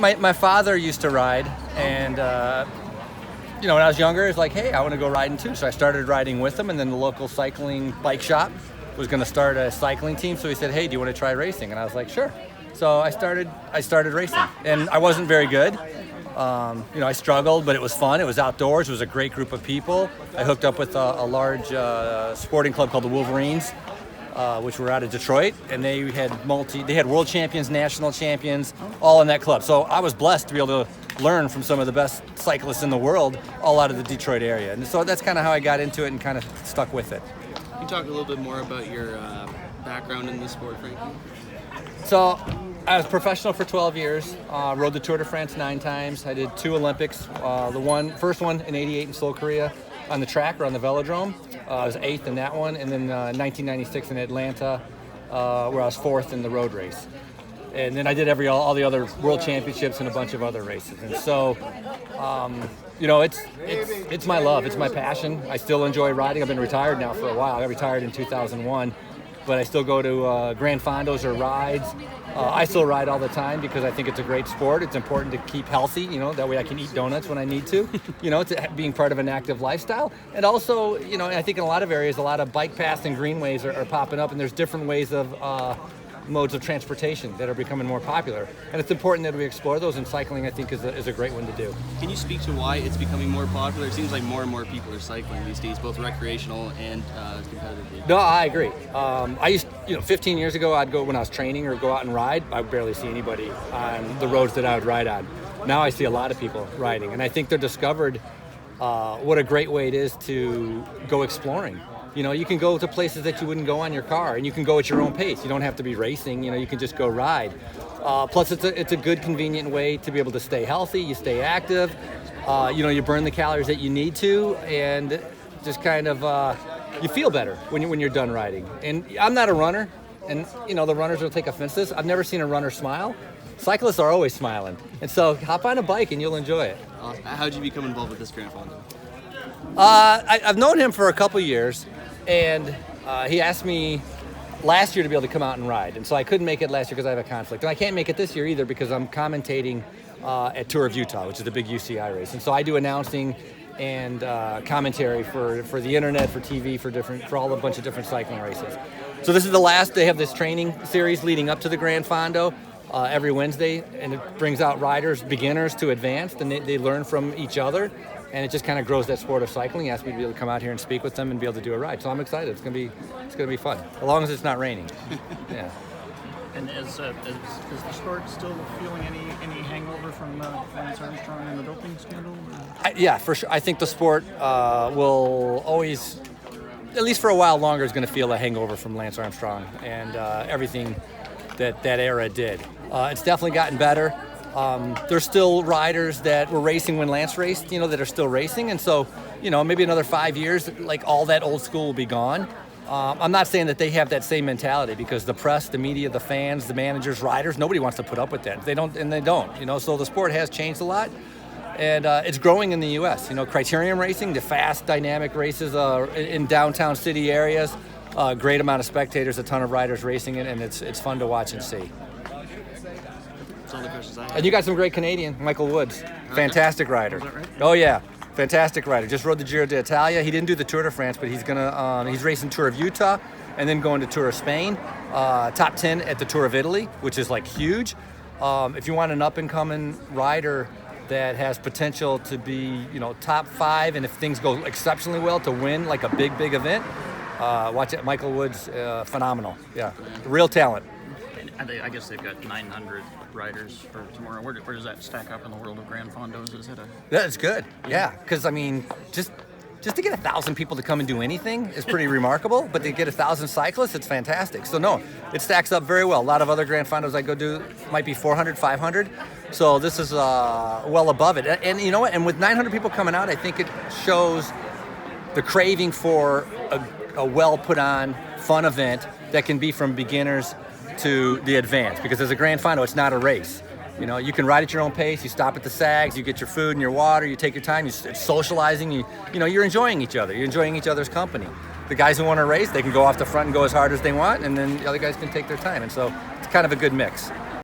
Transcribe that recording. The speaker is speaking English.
my father used to ride, and when I was younger, it's like, hey, I want to go riding too. So I started riding with him, and then the local cycling bike shop was going to start a cycling team. So he said, hey, do you want to try racing? And I was like, sure. So I started racing, and I wasn't very good. I struggled, but it was fun. It was outdoors. It was a great group of people. I hooked up with a large sporting club called the Wolverines, which were out of Detroit, and they had world champions, national champions, all in that club. So I was blessed to be able to learn from some of the best cyclists in the world, all out of the Detroit area. And so that's kind of how I got into it and kind of stuck with it. Can you talk a little bit more about your background in the sport, Frankie? So I was professional for 12 years, rode the Tour de France 9 times. I did 2 Olympics, first one in '88 in Seoul, Korea, on the track or on the velodrome. I was 8th in that one, and then 1996 in Atlanta, where I was 4th in the road race. And then I did all the other world championships and a bunch of other races. And so, it's my love, it's my passion. I still enjoy riding. I've been retired now for a while. I got retired in 2001, but I still go to Granfondos or rides. I still ride all the time because I think it's a great sport. It's important to keep healthy, that way I can eat donuts when I need to, it's being part of an active lifestyle. And also, I think in a lot of areas, a lot of bike paths and greenways are popping up, and there's different ways of modes of transportation that are becoming more popular. And it's important that we explore those, and cycling, I think, is a great one to do. Can you speak to why it's becoming more popular? It seems like more and more people are cycling these days, both recreational and competitively. No, I agree. I used, 15 years ago, I'd go when I was training or go out and ride. I would barely see anybody on the roads that I would ride on. Now I see a lot of people riding, and I think they're discovered what a great way it is to go exploring. You can go to places that you wouldn't go on your car, and you can go at your own pace. You don't have to be racing. You can just go ride. Plus, it's a good, convenient way to be able to stay healthy. You stay active. You burn the calories that you need to, and just kind of you feel better when you're done riding. And I'm not a runner, and the runners will take offense to this. I've never seen a runner smile. Cyclists are always smiling, and so hop on a bike and you'll enjoy it. How did you become involved with this Granfondo? I've known him for a couple years. And he asked me last year to be able to come out and ride. And so I couldn't make it last year because I have a conflict. And I can't make it this year either because I'm commentating at Tour of Utah, which is the big UCI race. And so I do announcing and commentary for the internet, for TV, for all a bunch of different cycling races. So this is the last. They have this training series leading up to the Granfondo every Wednesday. And it brings out riders, beginners to advanced, and they learn from each other. And it just kind of grows that sport of cycling. He asked me to be able to come out here and speak with them and be able to do a ride. So I'm excited. It's gonna be fun, as long as it's not raining. Yeah. And is the sport still feeling any hangover from Lance Armstrong and the doping scandal? Yeah, for sure. I think the sport will always, at least for a while longer, is going to feel a hangover from Lance Armstrong and everything that era did. It's definitely gotten better. There's still riders that were racing when Lance raced, that are still racing. And so, maybe another 5 years, like all that old school will be gone. I'm not saying that they have that same mentality because the press, the media, the fans, the managers, riders, nobody wants to put up with that. They don't. So the sport has changed a lot. And it's growing in the U.S. Criterium racing, the fast, dynamic races in downtown city areas, great amount of spectators, a ton of riders racing it, and it's fun to watch and see. That's all the questions I have. And you got some great Canadian, Michael Woods. Fantastic rider. Is that right? Oh, yeah. Fantastic rider. Just rode the Giro d'Italia. He didn't do the Tour de France, but he's racing Tour of Utah and then going to Tour of Spain. Top 10 at the Tour of Italy, which is like huge. If you want an up-and-coming rider that has potential to be, top 5, and if things go exceptionally well, to win like a big event, watch it. Michael Woods, phenomenal. Yeah, real talent. I guess they've got 900 riders for tomorrow. Where does that stack up in the world of Granfondos? Is it That's good. Yeah, because just to get 1,000 people to come and do anything is pretty remarkable. But to get 1,000 cyclists, it's fantastic. So no, it stacks up very well. A lot of other Granfondos I go do might be 400, 500. So this is well above it. And you know what? And with 900 people coming out, I think it shows the craving for a well put on, fun event that can be from beginners to the advanced, because as a Granfondo, it's not a race. You can ride at your own pace. You stop at the SAGs. You get your food and your water. You take your time. It's socializing. You're enjoying each other. You're enjoying each other's company. The guys who want to race, they can go off the front and go as hard as they want, and then the other guys can take their time. And so it's kind of a good mix.